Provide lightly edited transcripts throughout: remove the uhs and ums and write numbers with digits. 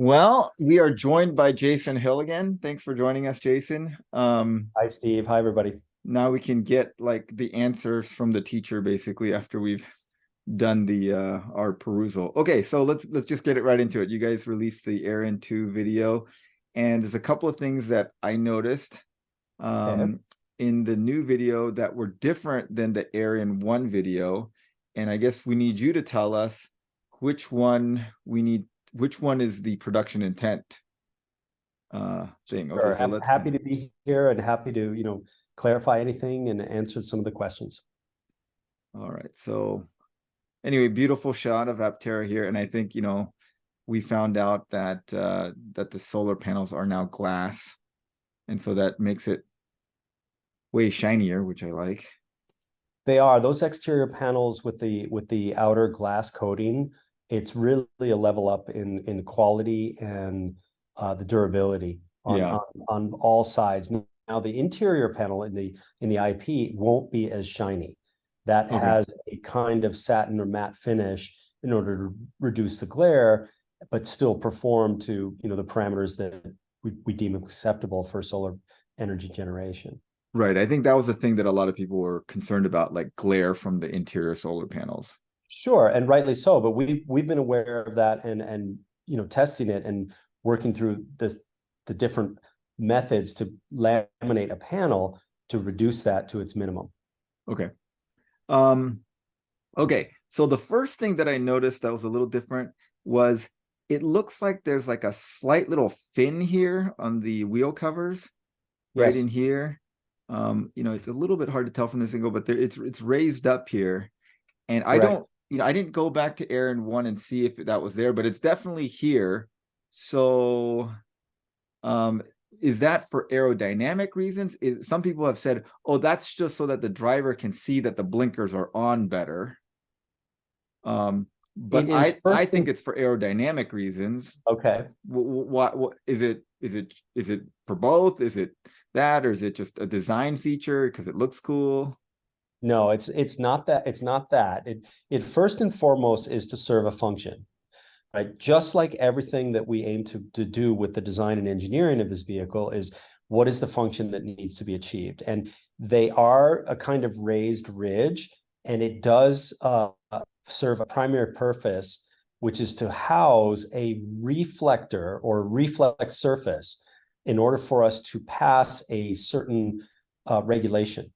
Well, we are joined by Jason Hill again. Thanks for joining us, Jason. Hi, Steve. Hi, everybody. Now we can get like the answers from the teacher basically after we've done the our perusal. Okay, so let's just get it right into it. You guys released the Aaron 2 video, and there's a couple of things that I noticed Okay. in the new video that were different than the Aaron 1 video. And I guess we need you to tell us which one which one is the production intent thing. Okay, Sure. so let's Happy to be here and happy to, clarify anything and answer some of the questions. all right. So anyway, beautiful shot of Aptera here. And I think, we found out that that the solar panels are now glass. And so that makes it way shinier, which I like. They are those exterior panels with the outer glass coating. It's really a level up in quality and the durability Yeah. on all sides. Now the interior panel in the IP won't be as shiny. That Okay. has a kind of satin or matte finish in order to reduce the glare, but still perform to the parameters that we deem acceptable for solar energy generation. Right. I think that was the thing that a lot of people were concerned about, like glare from the interior solar panels. Sure, and rightly so. But we've been aware of that and testing it and working through the different methods to laminate a panel to reduce that to its minimum. Okay. Um, okay. So the first thing that I noticed that was a little different was it looks like there's like a slight little fin here on the wheel covers right Yes, in here. It's a little bit hard to tell from this angle, but it's raised up here. And I don't, correct. I didn't go back to Aaron 1 and see if that was there, but it's definitely here. So um is that for aerodynamic reasons? Some people have said, oh, that's just so that the driver can see that the blinkers are on better. But It is I first think and it's for aerodynamic reasons. okay. What is it for both? Is it that, or is it just a design feature because it looks cool? No, it's not that. It's not that. It first and foremost is to serve a function, right? Just like everything that we aim to do with the design and engineering of this vehicle is what is the function that needs to be achieved. And they are a kind of raised ridge, and it does serve a primary purpose, which is to house a reflector or reflex surface in order for us to pass a certain regulation.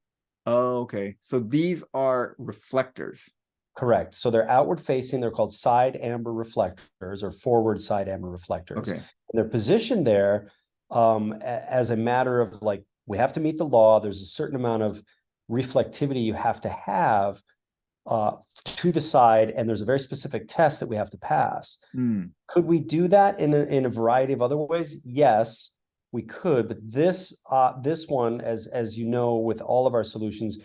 Oh, okay. So these are reflectors. Correct. So they're outward facing. They're called side amber reflectors or forward side amber reflectors. Okay. And they're positioned there as a matter of like, we have to meet the law. There's a certain amount of reflectivity you have to have to the side, and there's a very specific test that we have to pass. Hmm. Could we do that in a variety of other ways? Yes, we could. But this one, as you know, with all of our solutions,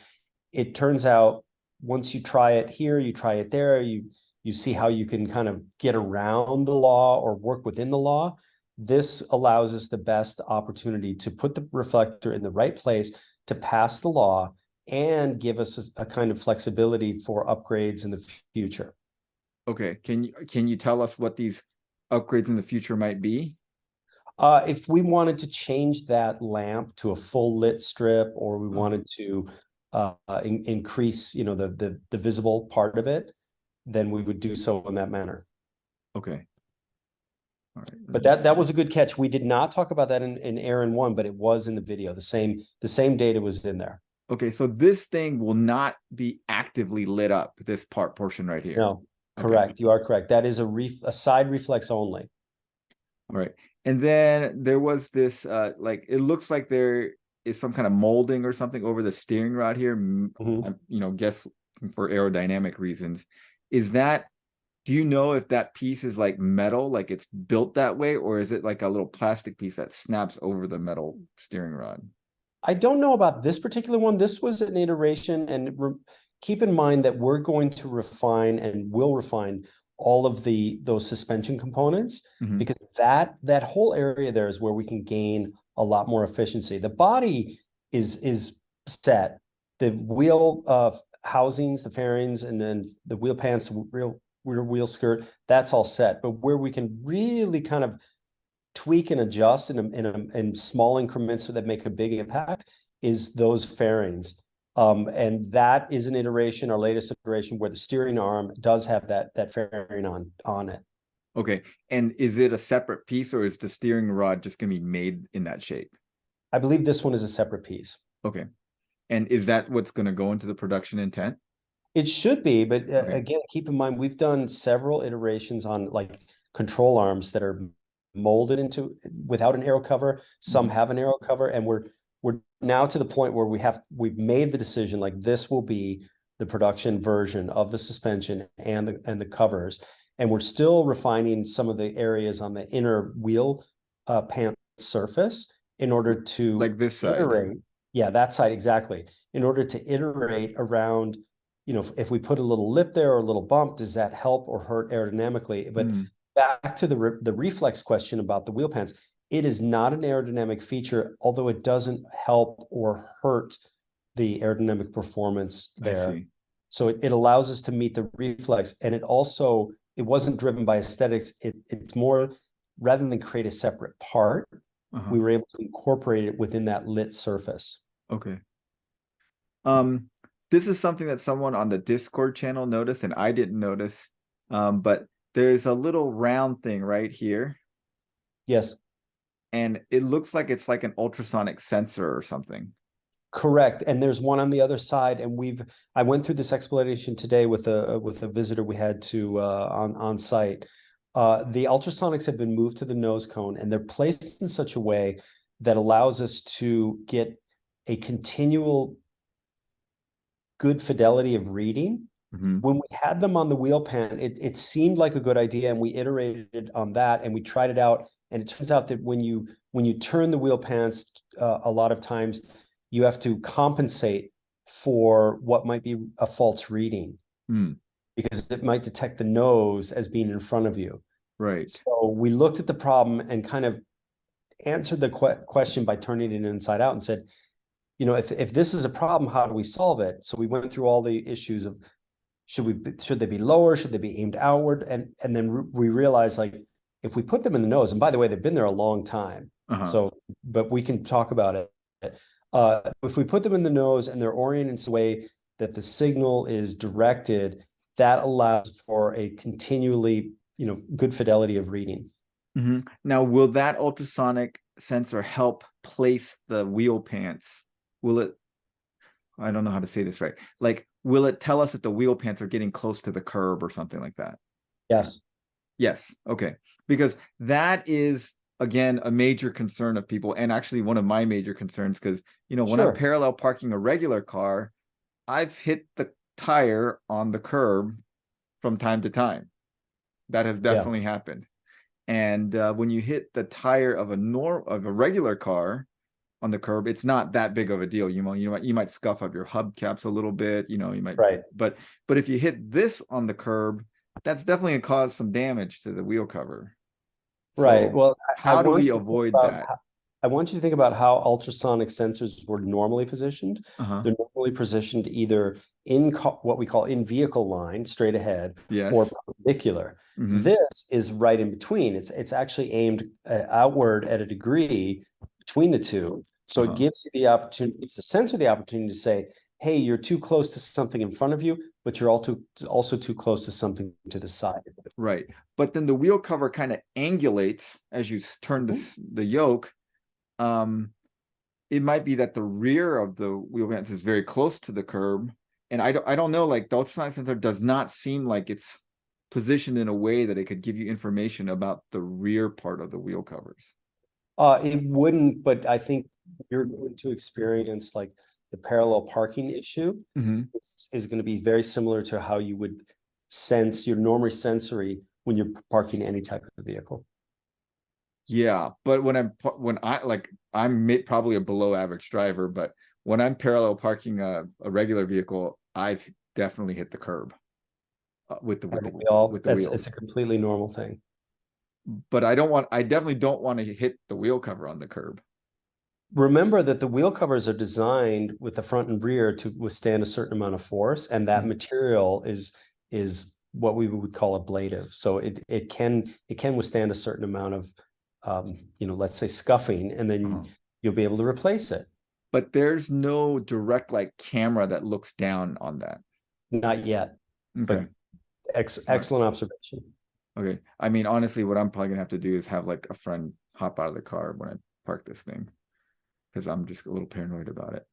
it turns out once you try it here, you try it there, you see how you can kind of get around the law or work within the law. This allows us the best opportunity to put the reflector in the right place to pass the law and give us a kind of flexibility for upgrades in the future. Okay. Can you tell us what these upgrades in the future might be? If we wanted to change that lamp to a full lit strip, or we Okay. wanted to increase, the visible part of it, then we would do so in that manner. Okay. All right. Let But me that see. was a good catch. We did not talk about that in Aaron 1, but it was in the video. The same data was in there. Okay, so this thing will not be actively lit up, this portion right here. No, Okay. correct. You are correct. That is a side reflex only. All right. And then there was this like it looks like there is some kind of molding or something over the steering rod here. Mhm. Guess for aerodynamic reasons. Is that Do you know if that piece is like metal, like it's built that way, or is it like a little plastic piece that snaps over the metal steering rod? I don't know about this particular one. This was an iteration, and keep in mind that we're going to refine and will refine all of those suspension components, Mhm. because that whole area there is where we can gain a lot more efficiency. The body is set. The wheel housings, the fairings, and then the wheel pants, rear wheel skirt, that's all set. But where we can really kind of tweak and adjust in small increments that make a big impact is those fairings. And that is an iteration, our latest iteration, where the steering arm does have that fairing on it. Okay. And is it a separate piece, or is the steering rod just going to be made in that shape? I believe this one is a separate piece. Okay. And is that what's going to go into the production intent? It should be, but Okay. again, keep in mind, we've done several iterations on like control arms that are molded into without an aero cover. Some Mhm. have an aero cover, and we're now to the point where we've made the decision, like this will be the production version of the suspension and the covers. And we're still refining some of the areas on the inner wheel pant surface in order to Like this side. iterate. Yeah, that side exactly. In order to iterate around, if we put a little lip there or a little bump, does that help or hurt aerodynamically? But back to the reflex question about the wheel pants, it is not an aerodynamic feature, although it doesn't help or hurt the aerodynamic performance I there. see. So it allows us to meet the reflex, and it wasn't driven by aesthetics. It's more, rather than create a separate part, we were able to incorporate it within that lit surface. Okay. This is something that someone on the Discord channel noticed, and I didn't notice. But there's a little round thing right here, Yes, and it looks like it's like an ultrasonic sensor or something. correct. And there's one on the other side, and I went through this explanation today with a visitor we had to on site. The ultrasonics have been moved to the nose cone, and they're placed in such a way that allows us to get a continual good fidelity of reading. When we had them on the wheel pan, it seemed like a good idea, and we iterated on that, and we tried it out. And it turns out that when you turn the wheel pans, a lot of times you have to compensate for what might be a false reading because it might detect the nose as being in front of you. Right. So we looked at the problem and kind of answered the question by turning it inside out and said, if this is a problem, how do we solve it? So we went through all the issues of should they be lower? Should they be aimed outward? And then we realized, like, if we put them in the nose, and by the way, they've been there a long time. So, but we can talk about it. If we put them in the nose and they're oriented in a way that the signal is directed, that allows for a continually, good fidelity of reading. Now, will that ultrasonic sensor help place the wheel pants? Will it, I don't know how to say this right. Like, will it tell us that the wheel pants are getting close to the curb or something like that? Yes. Yes. Okay. Because that is, again, a major concern of people, and actually one of my major concerns, because, when I'm parallel parking a regular car, I've hit the tire on the curb from time to time. That has definitely happened. And when you hit the tire of a regular car on the curb, it's not that big of a deal. You might scuff up your hubcaps a little bit. You might. Right. But if you hit this on the curb, that's definitely gonna cause some damage to the wheel cover. Right. So well, how do we avoid that? I want you to think about how ultrasonic sensors were normally positioned. They're normally positioned either in what we call in vehicle line, straight ahead, or perpendicular. This is right in between. It's actually aimed outward at a degree between the two. So it gives you the opportunity, gives the sensor the opportunity to say, hey, you're too close to something in front of you, but you're also too close to something to the side. Right. But then the wheel cover kind of angulates as you turn the yoke. It might be that the rear of the wheel pants is very close to the curb. And I don't know, like the ultrasonic sensor does not seem like it's positioned in a way that it could give you information about the rear part of the wheel covers. It wouldn't, but I think you're going to experience like the parallel parking issue is going to be very similar to how you would sense your normally sensory when you're parking any type of vehicle. Yeah, but I'm probably a below average driver, but when I'm parallel parking a regular vehicle, I've definitely hit the curb with the wheels. It's a completely normal thing. But I definitely don't want to hit the wheel cover on the curb. Remember that the wheel covers are designed with the front and rear to withstand a certain amount of force, and that material is what we would call ablative. So it can withstand a certain amount let's say scuffing, and then Uh-huh. you'll be able to replace it. But there's no direct like camera that looks down on that. Not yet, Okay. but excellent observation. Okay. I mean, honestly, what I'm probably gonna have to do is have like a friend hop out of the car when I park this thing, because I'm just a little paranoid about it.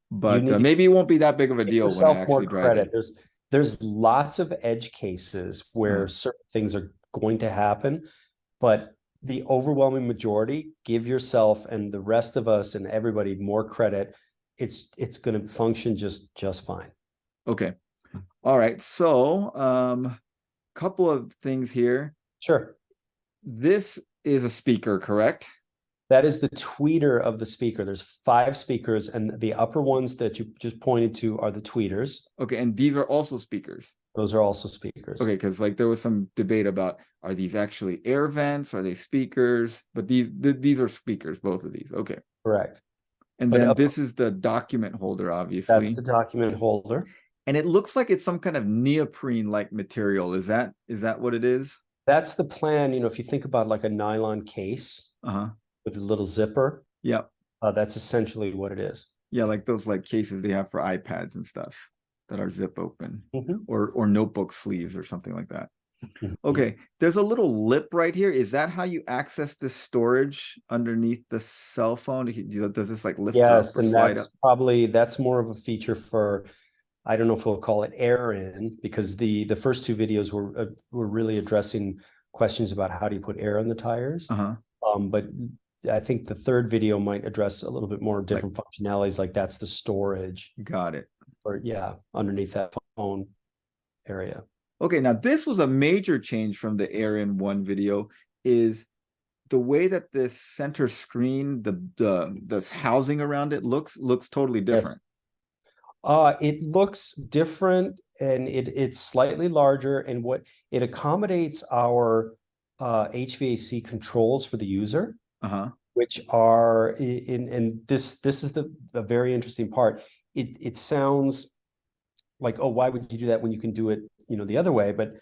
You But need to maybe it won't be that big of a give deal when I yourself more actually drive it. credit. There's lots of edge cases where certain things are going to happen, but the overwhelming majority, give yourself and the rest of us and everybody more credit. It's going to function just fine. Okay. All right. So, couple of things here. Sure. This is a speaker, correct? That is the tweeter of the speaker. There's 5 speakers, and the upper ones that you just pointed to are the tweeters. Okay, and these are also speakers. Those are also speakers. Okay, because like there was some debate about, are these actually air vents? Are they speakers? But these are speakers, both of these. Okay. Correct. And But then this is the document holder, that's obviously. the document holder. And it looks like it's some kind of neoprene-like material. Is that what it is? That's the plan. If you think about like a nylon case Uh-huh. with a little zipper, Yep. that's essentially what it is. Yeah, like those like cases they have for iPads and stuff that are zip open, Mhm. or notebook sleeves or something like that. Mhm. Okay, there's a little lip right here. Is that how you access this storage underneath the cell phone? Does this like lift up Yes, or and slide up? that's more of a feature for, I don't know if we'll call it air in, because the first 2 videos were really addressing questions about how do you put air in the tires. Uh-huh. But I think the 3rd video might address a little bit more Like, different functionalities, like that's the storage, got it. or underneath that phone area. Okay, now this was a major change from the Air in 1 video, is the way that this center screen, the housing around it looks totally different. It looks different, and it's slightly larger, and what it accommodates our HVAC controls for the user, Uh-huh. which are and this is the very interesting part. It sounds like, oh, why would you do that when you can do it, the other way? But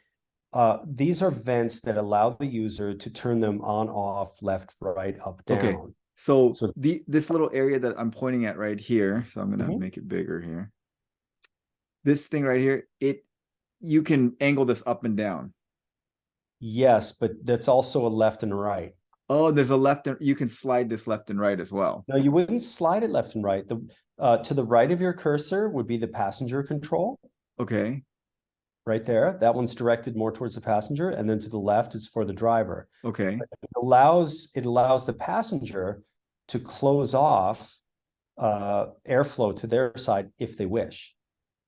these are vents that allow the user to turn them on, off, left, right, up, down. Okay. So this little area that I'm pointing at right here, so I'm gonna make it bigger here. This thing right here, you can angle this up and down. Yes, but that's also a left and right. Oh, there's a left, and you can slide this left and right as well. No, you wouldn't slide it left and right. To the right of your cursor would be the passenger control. Okay. Right there. That one's directed more towards the passenger, and then to the left is for the driver. Okay. It allows the passenger to close off airflow to their side if they wish.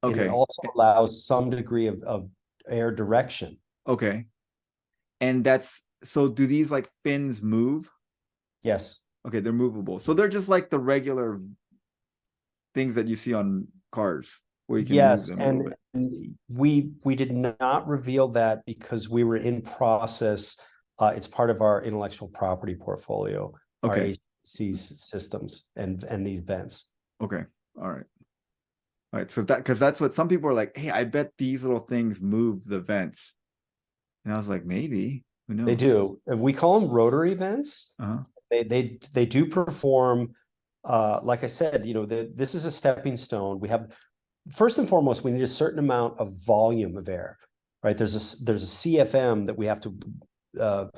And Okay. it also allows some degree of air direction. Okay. And so do these like fins move? Yes. Okay, they're movable. So they're just like the regular things that you see on cars where you can move them a little bit. And we did not reveal that because we were in process. It's part of our intellectual property portfolio, our HC systems and these vents. Okay. All right. All right. So because that's what some people are like, hey, I bet these little things move the vents. And I was like, maybe. Who knows? They do. And we call them rotary vents. Uh-huh. They do perform, like I said, this is a stepping stone. We have, first and foremost, we need a certain amount of volume of air, right? There's a CFM that we have to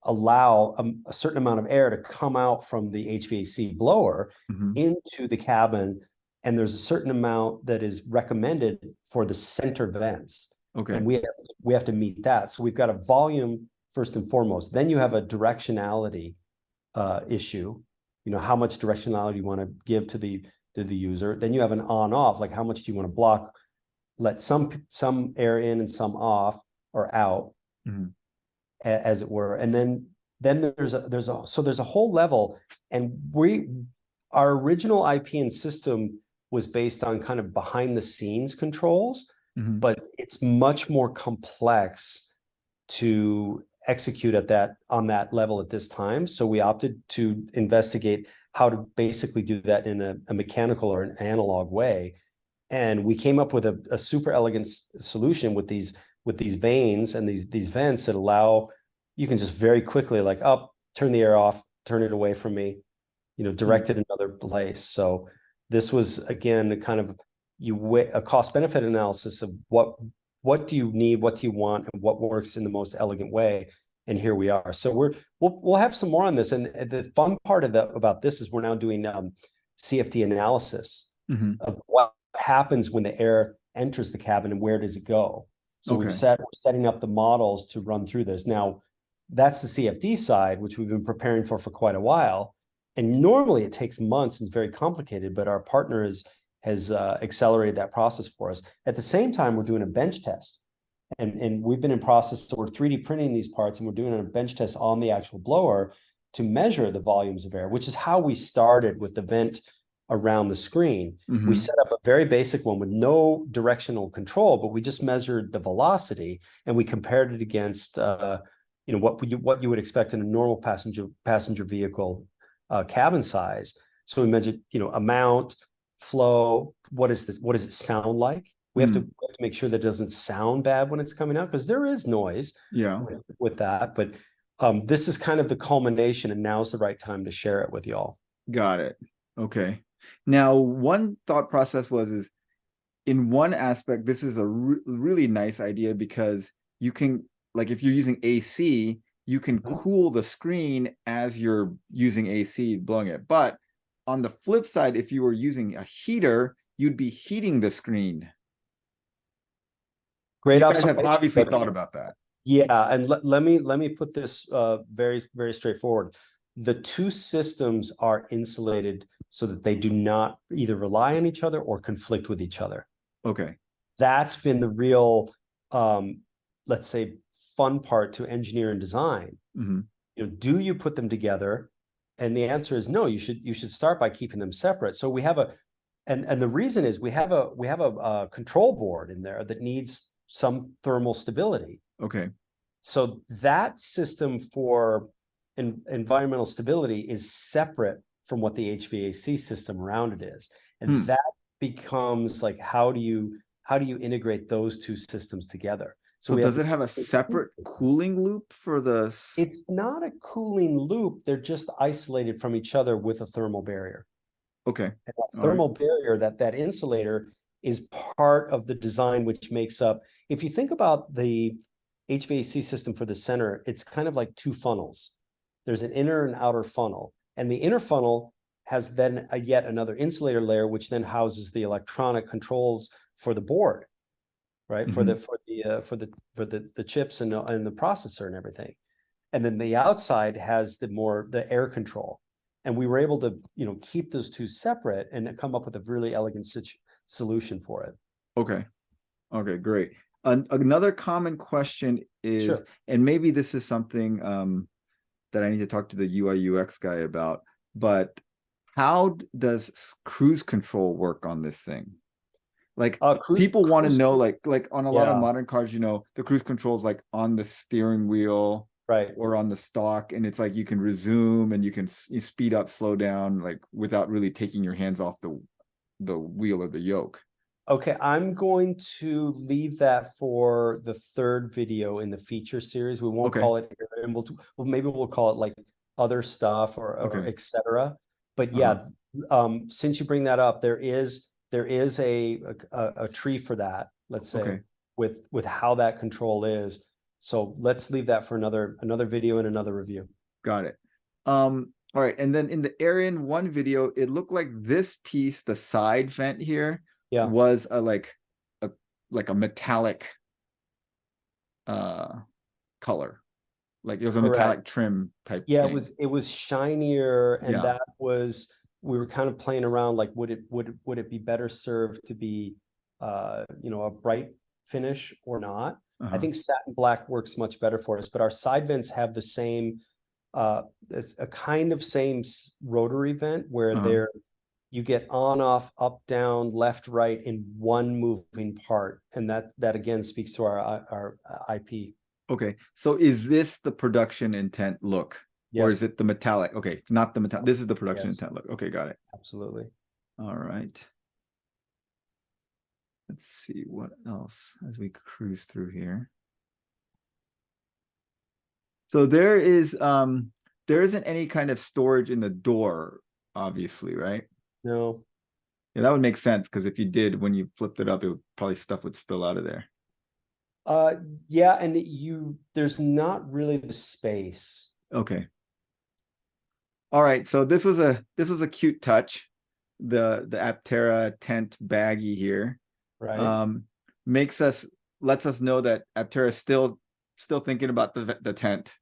allow a certain amount of air to come out from the HVAC blower into the cabin, and there's a certain amount that is recommended for the center vents. Okay. And we have to meet that. So we've got a volume first and foremost. Then you have a directionality issue. How much directionality you want to give to the user. Then you have an on-off, like how much do you want to block, let some air in and some off or out, as it were. And then there's a whole level. And our original IP and system was based on kind of behind the scenes controls, but it's much more complex to execute on that level at this time. So we opted to investigate how to basically do that in a mechanical or an analog way. And we came up with a super elegant solution with these vanes and these vents that allow you can just very quickly like, oh, turn the air off, turn it away from me, direct it another place. So this was again kind of a cost benefit analysis of what do you need, what do you want, and what works in the most elegant way. And here we are. So we'll have some more on this. And the fun part about this is we're now doing CFD analysis of what happens when the air enters the cabin and where does it go. So we're setting up the models to run through this. Now, that's the CFD side, which we've been preparing for quite a while. And normally it takes months and it's very complicated, but our partner has accelerated that process for us. At the same time, we're doing a bench test. And we've been in process, so we're 3D printing these parts and we're doing a bench test on the actual blower to measure the volumes of air, which is how we started with the vent around the screen. We set up a very basic one with no directional control, but we just measured the velocity and we compared it against what you would expect in a normal passenger vehicle cabin size. So we measured amount, flow, what does it sound like? We have to make sure that it doesn't sound bad when it's coming out, because there is noise with that. But this is kind of the culmination, and now's the right time to share it with y'all. Got it. Okay. Now, one thought process is in one aspect, this is a really nice idea because you can, like, if you're using AC, you can cool the screen as you're using AC, blowing it. But on the flip side, if you were using a heater, you'd be heating the screen. Great You guys observation. have obviously thought about that. Yeah, and let me put this very, very straightforward. The two systems are insulated so that they do not either rely on each other or conflict with each other. Okay. That's been the real, let's say, fun part to engineer and design. Do you put them together? And the answer is no. You should start by keeping them separate. So we have and the reason is we have a control board in there that needs some thermal stability. Okay. So that system for environmental stability is separate from what the HVAC system around it is. And that becomes like, how do you integrate those two systems together? So does it have a separate cooling loop for the? It's not a cooling loop. They're just isolated from each other with a thermal barrier. Okay. And that thermal barrier, that insulator, is part of the design, which makes up, if you think about the HVAC system for the center, it's kind of like two funnels. There's an inner and outer funnel, and the inner funnel has then yet another insulator layer, which then houses the electronic controls for the board, right? For the chips and the processor and everything. And then the outside has the air control. And we were able to, keep those two separate and come up with a really elegant solution for it. Okay. Okay, great. Another common question is, and maybe this is something that I need to talk to the UI UX guy about, but how does cruise control work on this thing? Like people want to know, like on a lot of modern cars, the cruise control is like on the steering wheel, right, or on the stalk, and it's like you can resume and you can speed up, slow down, like without really taking your hands off the wheel or the yoke. Okay, I'm going to leave that for the third video in the feature series. We won't call it, and maybe we'll call it like other stuff or etc. But yeah, since you bring that up, there is a tree for that, let's say, with how that control is. So let's leave that for another video and another review. Got it. All right, and then in the Arian 1 video, it looked like this piece, the side vent here, was like a metallic color, like it was a metallic trim type thing. It was shinier, and that was, we were kind of playing around, like would it be better served to be a bright finish or not. I think satin black works much better for us, but our side vents have the same it's a kind of same rotary vent where you get on, off, up, down, left, right in one moving part. And that again speaks to our IP. Okay. So is this the production intent look? Yes. Or is it the metallic? Okay. It's not the metallic. This is the production intent look. Okay. Got it. Absolutely. All right. Let's see what else as we cruise through here. So there isn't any kind of storage in the door, obviously, right? No. Yeah, that would make sense because if you did, when you flipped it up, it would probably stuff would spill out of there. Uh, yeah, and there's not really the space, Okay. All right. So this was a cute touch. The Aptera tent baggie here. right? Um makes us lets us know that Aptera is still thinking about the tent.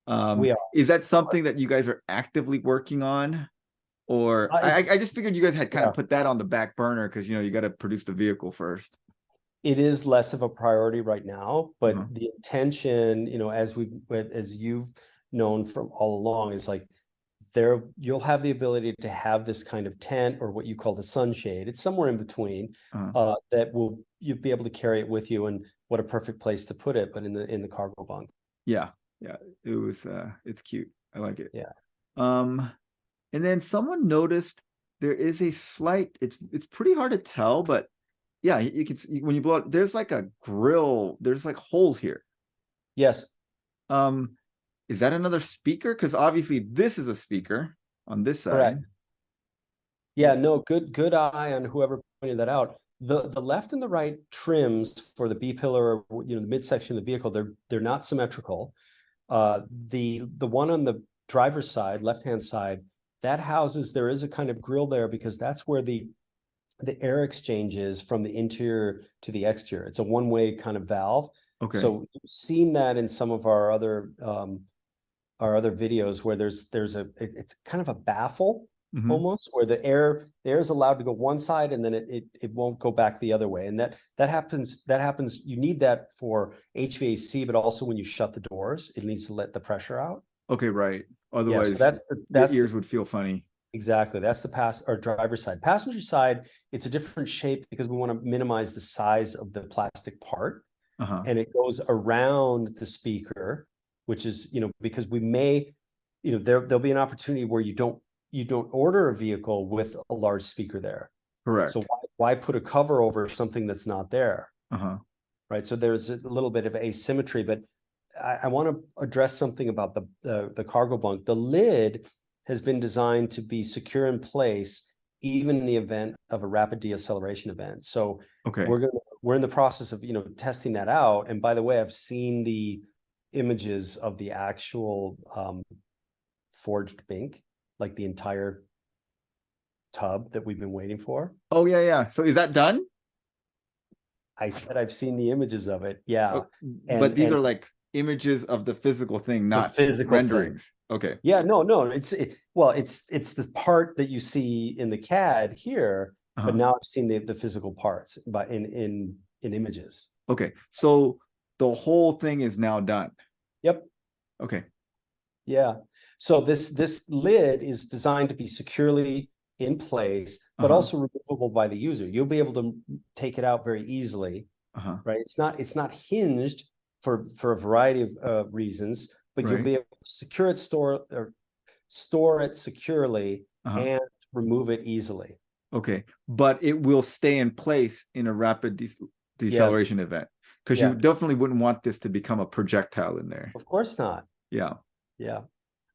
We are. Is that something that you guys are actively working on? Or It's I just figured you guys had kind yeah. of put that on the back burner because you know you got to produce the vehicle first. It is less of a priority right now, but Uh-huh. the intention, as you've known from all along, is like there you'll have the ability to have this kind of tent or what you call the sunshade. It's somewhere in between, Uh-huh. that will you'll be able to carry it with you, and what a perfect place to put it, but in the cargo bunk. Yeah. Yeah. It's cute. I like it. Yeah. Um and then someone noticed there is a slight it's pretty hard to tell, but yeah, you can see when you blow it, there's like a grill, there's like holes here. Yes. Um is that another speaker? Because obviously this is a speaker on this side. Correct. Yeah, no, good eye on whoever pointed that out. The left and the right trims for the B pillar, or the midsection of the vehicle, they're not symmetrical. The one on the driver's side, left-hand side, that houses there is a kind of grill there because that's where the air exchange is from the interior to the exterior. It's a one-way kind of valve. Okay. So you've seen that in some of our other videos where it's kind of a baffle Hmm. almost where the air is allowed to go one side and then it won't go back the other way. And that happens. You need that for HVAC, but also when you shut the doors, it needs to let the pressure out. Okay, right. Yeah, so Otherwise, that's the your that's the ears would feel funny. exactly that's the pass or driver's side. Passenger side, it's a different shape because we want to minimize the size of the plastic part, Uh-huh. and it goes around the speaker, which is, because we may, there'll be an opportunity where you don't order a vehicle with a large speaker there. So Correct. why put a cover over something that's not there? Uh-huh. Right. So there's a little bit of asymmetry, but I want to address something about the cargo bunk. The lid has been designed to be secure in place, even in the event of a rapid deacceleration event. So Okay. we're in the process of testing that out. And by the way, I've seen the images of the actual forged bink, like the entire tub that we've been waiting for. Oh yeah, yeah. So is that done? I said I've seen the images of it. Yeah. Oh, but And these and are like images of the physical thing, the not physical thing. renderings. Okay. Yeah, no, well, it's the part that you see in the CAD here, but Uh-huh. now I've seen the physical parts, but in images. Okay. So the whole thing is now done. Yep. Okay. Yeah. So this lid is designed to be securely in place, but Uh-huh. also removable by the user. You'll be able to take it out very easily, Uh-huh. right? It's not hinged for a variety of reasons, but you'll Right. be able to store it securely Uh-huh. and remove it easily. Okay. But it will stay in place in a rapid Yes. deceleration event because you Yeah. definitely wouldn't want this to become a projectile in there. Of course not. Yeah. Yeah.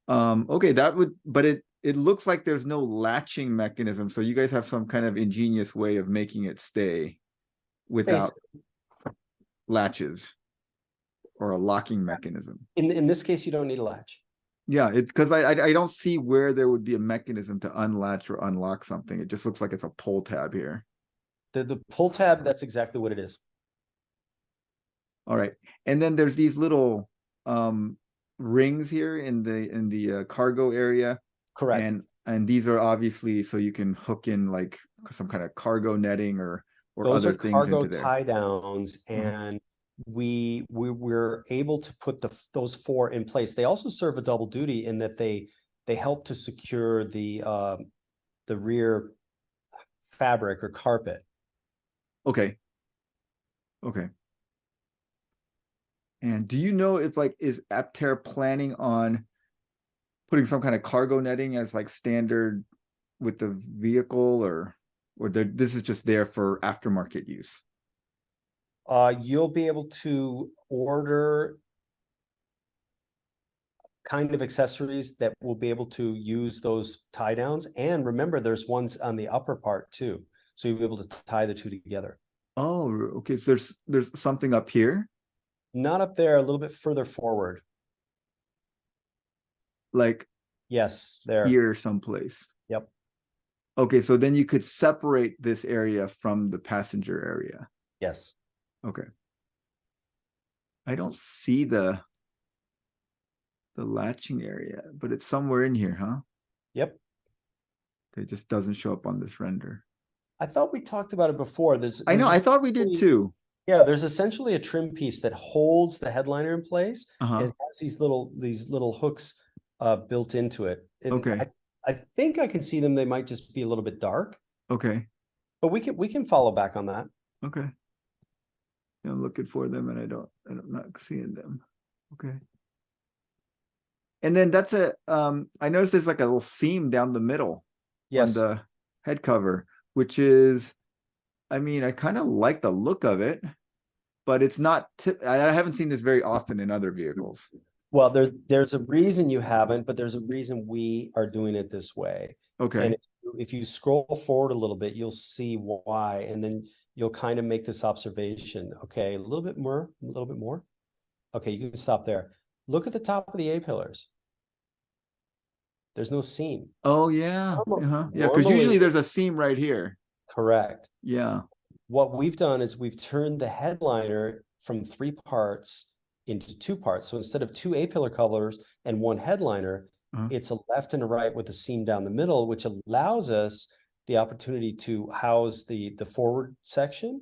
Okay, that would, but it looks like there's no latching mechanism, so you guys have some kind of ingenious way of making it stay without Basically, latches or a locking mechanism. in this case, you don't need a latch. Yeah, it's because I don't see where there would be a mechanism to unlatch or unlock something. It just looks like it's a pull tab here. The pull tab, that's exactly what it is. All right, and then there's these little rings here in the cargo area, Correct. and these are obviously so you can hook in like some kind of cargo netting or Those other are things cargo into there. tie downs, Uh-huh. and we're able to put those four in place. They also serve a double duty in that they help to secure the rear fabric or carpet. Okay. Okay. And do you know if like is Aptera planning on putting some kind of cargo netting as like standard with the vehicle or this is just there for aftermarket use? You'll be able to order kind of accessories that will be able to use those tie downs. And remember, there's ones on the upper part too. So you'll be able to tie the two together. Oh, okay. So there's something up here, Not up there, a little bit further forward. like Yes, there. here someplace. Yep. Okay, so then you could separate this area from the passenger area. Yes. Okay. I don't see the latching area, but it's somewhere in here, huh? Yep. It just doesn't show up on this render. I thought we talked about it before. I know, I thought we did too. Yeah, there's essentially a trim piece that holds the headliner in place. Uh-huh. It has these little hooks built into it. And Okay. I think I can see them. They might just be a little bit dark, Okay. but we can follow back on that. Okay. I'm looking for them and I'm not seeing them. Okay. And then that's I noticed there's like a little seam down the middle on Yes. the head cover, which is, I mean, I kind of like the look of it, but it's not, I haven't seen this very often in other vehicles. Well, there's a reason you haven't, but there's a reason we are doing it this way. Okay. And if you scroll forward a little bit, you'll see why, and then you'll kind of make this observation. Okay, a little bit more, a little bit more. Okay, you can stop there. Look at the top of the A-pillars. There's no seam. Oh yeah. Yeah, because Normally, usually there's a seam right here. correct. Yeah. What we've done is we've turned the headliner from 3 parts into 2 parts. So instead of 2 A-pillar covers and 1 headliner, it's a left and a right with a seam down the middle, which allows us the opportunity to house the forward section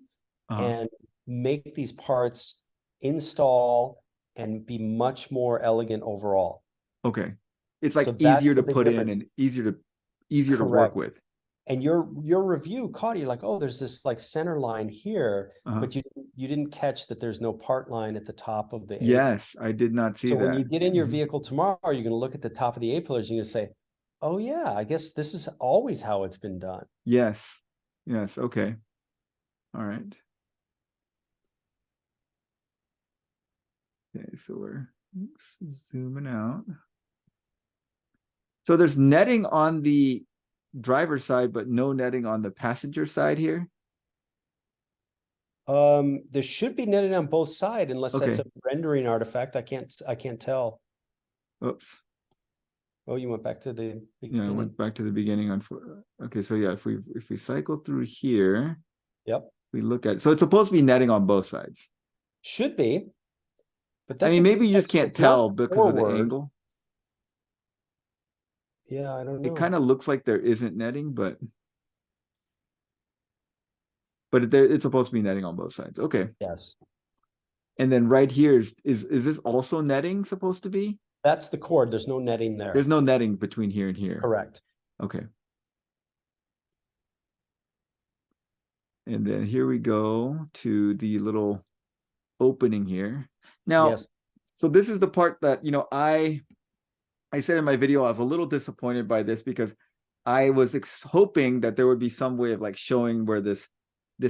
and make these parts install and be much more elegant overall. Okay. It's like So easier to that's the put in difference. and easier to work with. And your review caught you like, oh, there's this like center line here, but you didn't catch that there's no part line at the top of the A. Yes, I did not see So that. when you get in your vehicle tomorrow, you're going to look at the top of the A-pillars and you're going to say, oh yeah, I guess this is always how it's been done. Yes. Yes. Okay. All right. Okay, so we're zooming out. So there's netting on the driver's side, but no netting on the passenger side here. There should be netting on both sides, unless that's a Okay. rendering artifact. I can't tell. Oops. Oh, you went back to the Yeah, I beginning. went back to the beginning on. Okay, so yeah, if we cycle through here, Yep, we look at it. So it's supposed to be netting on both sides. should be, but I that's mean, a good maybe you just question. can't It's not tell because of the forward. angle. Yeah, I don't know. It kind of looks like there isn't netting, but it's supposed to be netting on both sides. Okay. Yes, And then right here is this also netting supposed to be? that's the cord. There's no netting there. There's no netting between here and here. Correct. Okay. And then here we go to the little opening here. Now, Yes. so this is the part that, you know, I said in my video, I was a little disappointed by this because I was hoping that there would be some way of like showing where this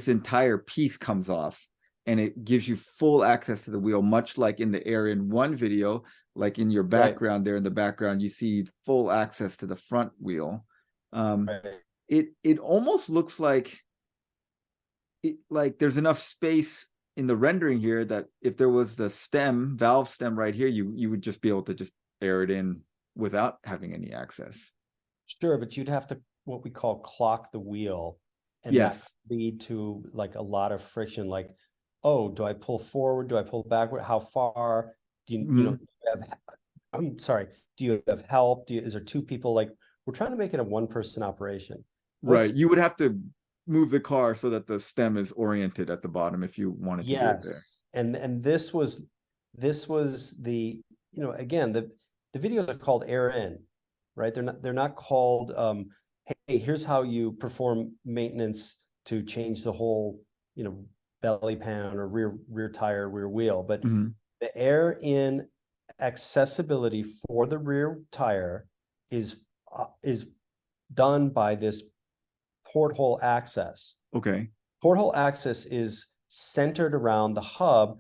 entire piece comes off and it gives you full access to the wheel, much like in the Air in One video, like in your background there in the background, you see full access to the front wheel. It almost looks like there's enough space in the rendering here that if there was the valve stem right here, you would just be able to just air it in without having any access. Sure, but you'd have to what we call clock the wheel, and Yes. that lead to like a lot of friction. Like, oh, do I pull forward? Do I pull backward? How far? Do you you know have? I'm sorry. Do you have help? Is there 2 people? Like, we're trying to make it a 1-person operation. Right. You would have to move the car so that the stem is oriented at the bottom if you wanted to do it there. And this was the, you know, again, the videos are called Air In, right? They're not called hey, here's how you perform maintenance to change the whole, you know, belly pan or rear tire, rear wheel. But the Air In accessibility for the rear tire is done by this porthole access. Okay. Porthole access is centered around the hub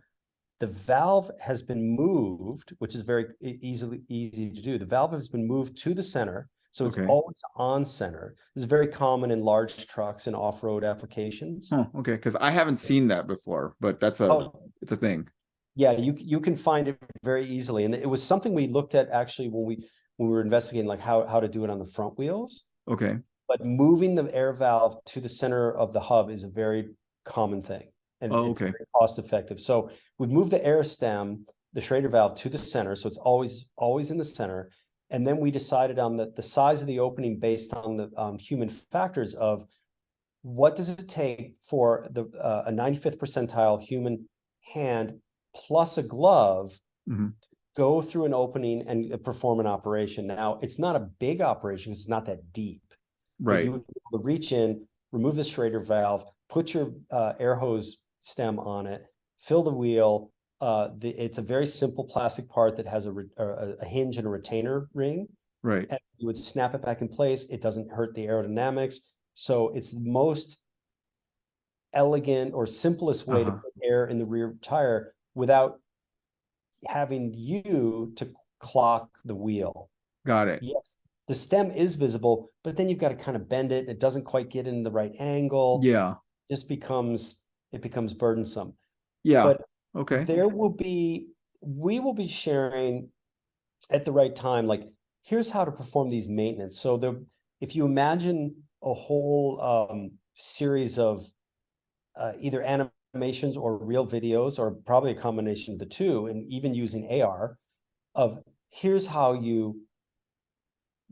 the valve has been moved, which is very easy to do. The valve has been moved to the center, so it's Okay. always on center. This is very common in large trucks and off-road applications. Oh, okay. Because I haven't seen that before, but that's a Oh, it's a thing. yeah, you can find it very easily, and it was something we looked at actually when we were investigating like how to do it on the front wheels. Okay. But moving the air valve to the center of the hub is a very common thing, and Oh, it's okay. very cost effective. So we've moved the air stem, the Schrader valve, to the center, so it's always in the center. And then we decided on the size of the opening based on the human factors of what does it take for the a 95th percentile human hand plus a glove Hmm. go through an opening and perform an operation. Now, it's not a big operation, it's not that deep, but you Right. would be able to reach in, remove the Schrader valve, put your air hose stem on it, fill the wheel. It's a very simple plastic part that has a hinge and a retainer ring. Right. And you would snap it back in place. It doesn't hurt the aerodynamics. So it's the most elegant or simplest way to Uh-huh. put air in the rear tire without having you to clock the wheel. Got it. Yes, the stem is visible, but then you've got to kind of bend it. It doesn't quite get in the right angle. Yeah. Just it becomes burdensome. Yeah. But Okay. we will be sharing at the right time, like here's how to perform these maintenance. So if you imagine a whole series of either animations or real videos, or probably a combination of the two, and even using AR, of here's how you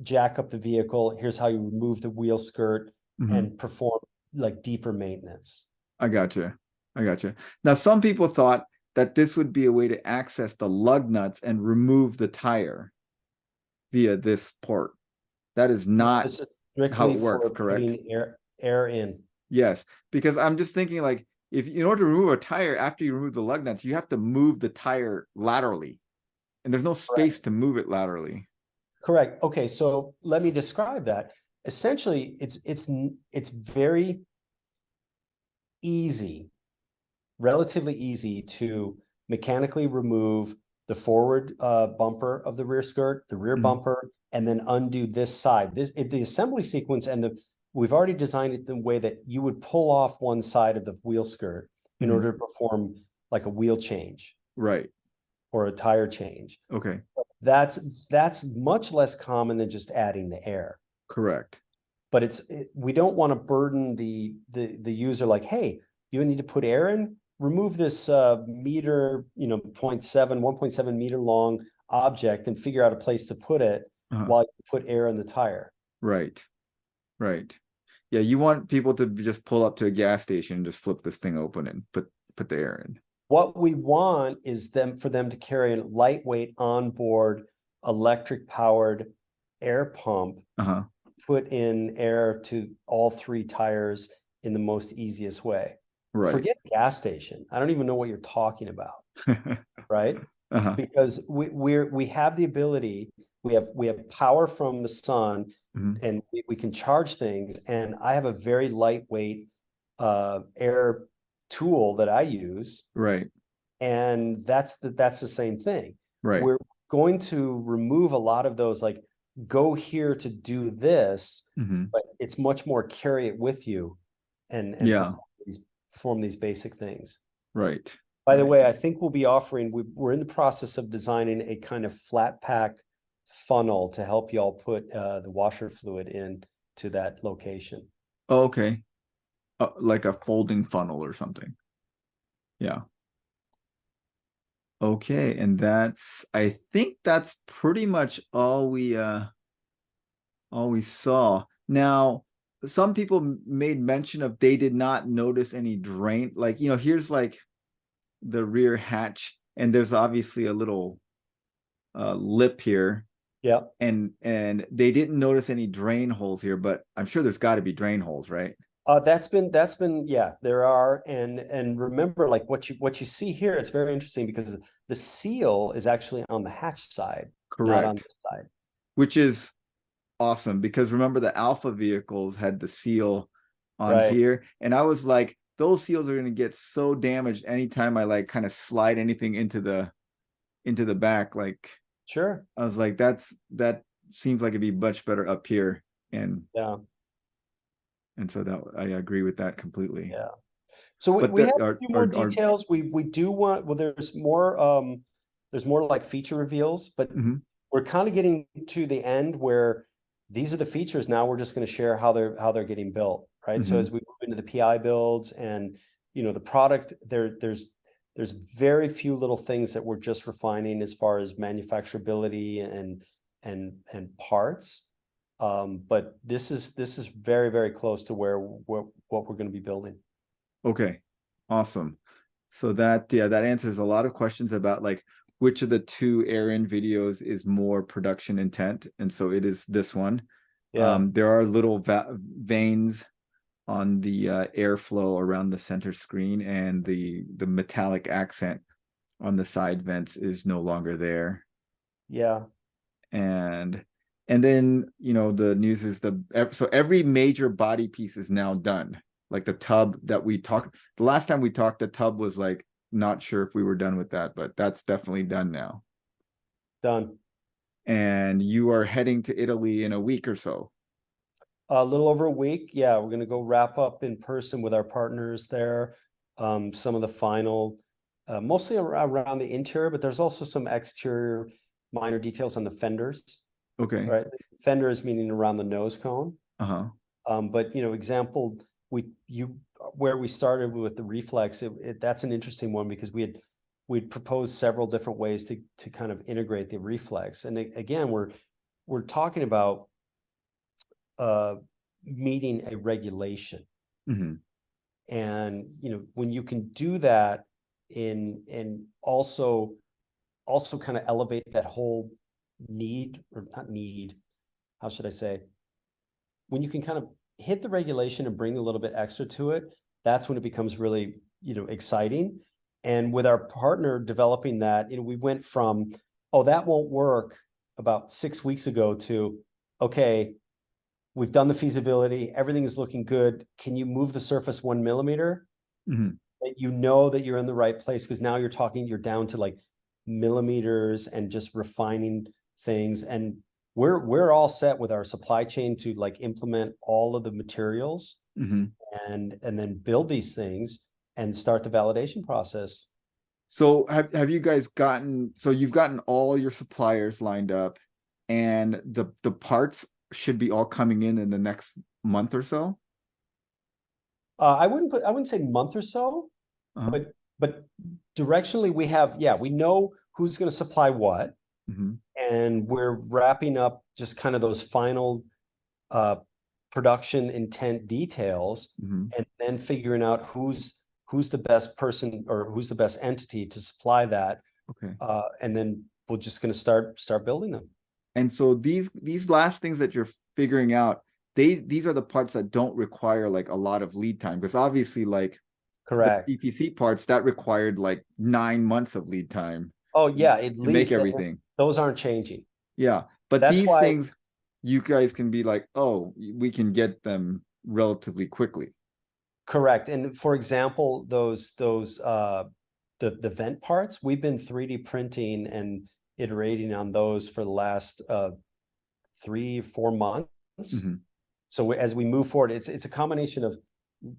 jack up the vehicle, here's how you remove the wheel skirt Hmm. and perform like deeper maintenance. I got you. I got you. Now, some people thought that this would be a way to access the lug nuts and remove the tire via this port. That is No, not this is how strictly it works, for correct? putting air in. Yes, because I'm just thinking like if in order to remove a tire after you remove the lug nuts, you have to move the tire laterally, and there's no Correct. space to move it laterally. Correct. Okay, so let me describe that. Essentially, it's very easy, relatively easy to mechanically remove the forward bumper of the rear skirt, the rear Mhm. bumper, and then undo this side. The assembly sequence we've already designed it the way that you would pull off one side of the wheel skirt in Mhm. order to perform like a wheel change Right. or a tire change. Okay. That's much less common than just adding the air. Correct. But we don't want to burden the user like, hey, you need to put air in, remove this meter, 1.7 meter long object and figure out a place to put it Uh-huh. while you put air in the tire. Right. Right. Yeah, you want people to just pull up to a gas station and just flip this thing open and put the air in. What we want is for them to carry a lightweight onboard electric powered air pump, Uh-huh. put in air to all three tires in the most easiest way. Right. Forget gas station. I don't even know what you're talking about, right? Uh-huh. Because we have the ability, we have power from the sun, Mhm. and we can charge things. And I have a very lightweight air tool that I use, Right. and that's the same thing. Right. We're going to remove a lot of those, like go here to do this, Mhm. but it's much more carry it with you and Yeah. perform these basic things. Right. By the Right. way, I think we'll be offering, we're in the process of designing a kind of flat pack funnel to help y'all put the washer fluid in to that location. Oh, okay. Like a folding funnel or something. Yeah. Okay, and I think that's pretty much all we saw. Now, some people made mention of they did not notice any drain. Like, here's like the rear hatch, and there's obviously a little lip here, Yeah. and they didn't notice any drain holes here, but I'm sure there's got to be drain holes, right? That's been yeah, there are. And remember, like what you see here, it's very interesting because the seal is actually on the hatch side, not on Correct. this side. Which is awesome because remember the Alpha vehicles had the seal on Right. here, and I was like, those seals are gonna get so damaged anytime I like kind of slide anything into the back. Like Sure. I was like, that seems like it'd be much better up here. Yeah. And so that I agree with that completely. Yeah. So we, But we have the a few more details. We do want, well, there's more like feature reveals, but mhm, we're kind of getting to the end where these are the features. Now we're just going to share how they're getting built, right? So mhm. as we move into the PI builds and the product, there's very few little things that we're just refining as far as manufacturability and parts. But this is very, very close to what we're going to be building. Okay, awesome. So that, yeah, that answers a lot of questions about like which of the two Aaron videos is more production intent. And so it is this one. Yeah. There are little veins on the airflow around the center screen, and the metallic accent on the side vents is no longer there. Yeah. And then the news is so every major body piece is now done. Like the tub that we talked the last time we talked, the tub was like not sure if we were done with that, but that's definitely done now. Done. And you are heading to Italy in a week or so. A little over a week. Yeah, we're gonna go wrap up in person with our partners there. Some of the final, mostly around the interior, but there's also some exterior minor details on the fenders, Okay. right? Fenders meaning around the nose cone. Uh-huh. But example, where we started with the reflex, that's an interesting one because we'd proposed several different ways to kind of integrate the reflex. And again, we're talking about meeting a regulation. Mhm. And when you can do that and also kind of elevate that whole need, or not need, how should I say, when you can kind of hit the regulation and bring a little bit extra to it, that's when it becomes really exciting. And with our partner developing that, we went from, oh, that won't work about 6 weeks ago to, okay, we've done the feasibility, everything is looking good, can you move the surface 1 millimeter? Mhm. That that you're in the right place, because now you're down to like millimeters and just refining things. And we're all set with our supply chain to like implement all of the materials Mhm. and then build these things and start the validation process. So have you guys you've gotten all your suppliers lined up, and the parts should be all coming in the next month or so? I wouldn't say month or so, Uh-huh. but directionally we know who's going to supply what, Mhm. and we're wrapping up just kind of those final uh, production intent details, Mhm. and then figuring out who's the best person or who's the best entity to supply that, Okay. and then we're just going to start building them. And so these last things that you're figuring out, these are the parts that don't require like a lot of lead time, because obviously like the Correct. CPC parts that required like 9 months of lead time Oh yeah, at to make least everything. those aren't changing. Yeah, but That's these why. things you guys can be like, oh, we can get them relatively quickly. Correct. And for example, those the vent parts, we've been 3D printing and iterating on those for the last 3-4 months. Mhm. So as we move forward, it's a combination of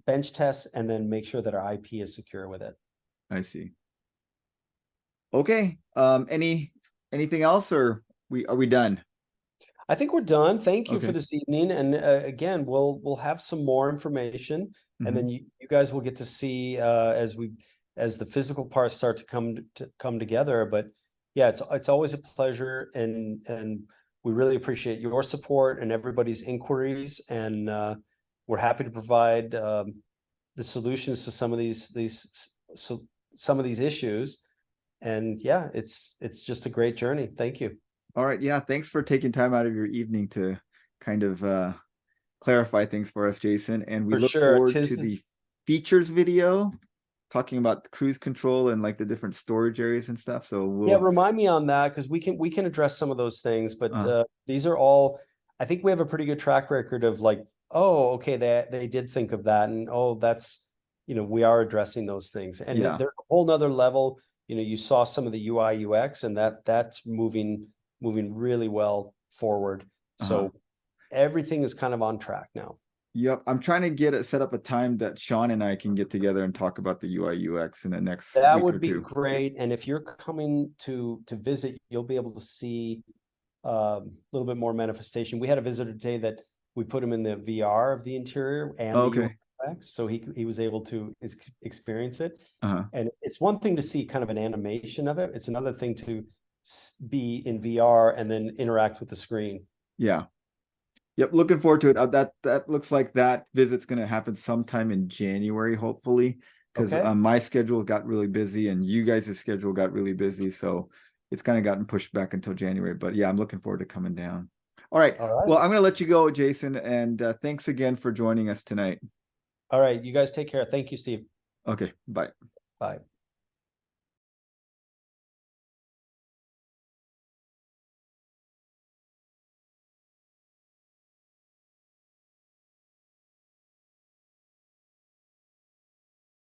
bench tests and then make sure that our IP is secure with it. I see. Okay. Anything else, or are we done? I think we're done. Thank you for Okay. this evening. And again, we'll have some more information, and then Mhm. you guys will get to see as the physical parts start to come together. But yeah, it's always a pleasure, and we really appreciate your support and everybody's inquiries, and we're happy to provide the solutions to some of these issues. And yeah, it's just a great journey. Thank you. All right. Yeah. Thanks for taking time out of your evening to kind of clarify things for us, Jason. And we For look sure. forward to the features video talking about cruise control and like the different storage areas and stuff. So Yeah, we'll remind me on that, because we can address some of those things, but uh these are all, I think we have a pretty good track record of like, oh, okay, they did think of that, and oh, we are addressing those things. And Yeah. there's a whole nother level. You saw some of the UI UX, and that's moving really well forward. So everything is kind of on track now. Yep. I'm trying to set up a time that Sean and I can get together and talk about the UI UX in the next That week or would be two. great. And if you're coming to visit, you'll be able to see a little bit more manifestation. We had a visitor today that we put him in the VR of the interior and the Okay. UX, so he was able to experience it. Uh-huh. And it's one thing to see kind of an animation of it. It's another thing to be in VR and then interact with the screen. Yeah. Yep. Looking forward to it. That looks like that visit's going to happen sometime in January, hopefully, because Okay. my schedule got really busy and you guys' schedule got really busy. So it's kind of gotten pushed back until January. But yeah, I'm looking forward to coming down. All right. All right. Well, I'm going to let you go, Jason. And thanks again for joining us tonight. All right. You guys take care. Thank you, Steve. Okay. Bye. Bye.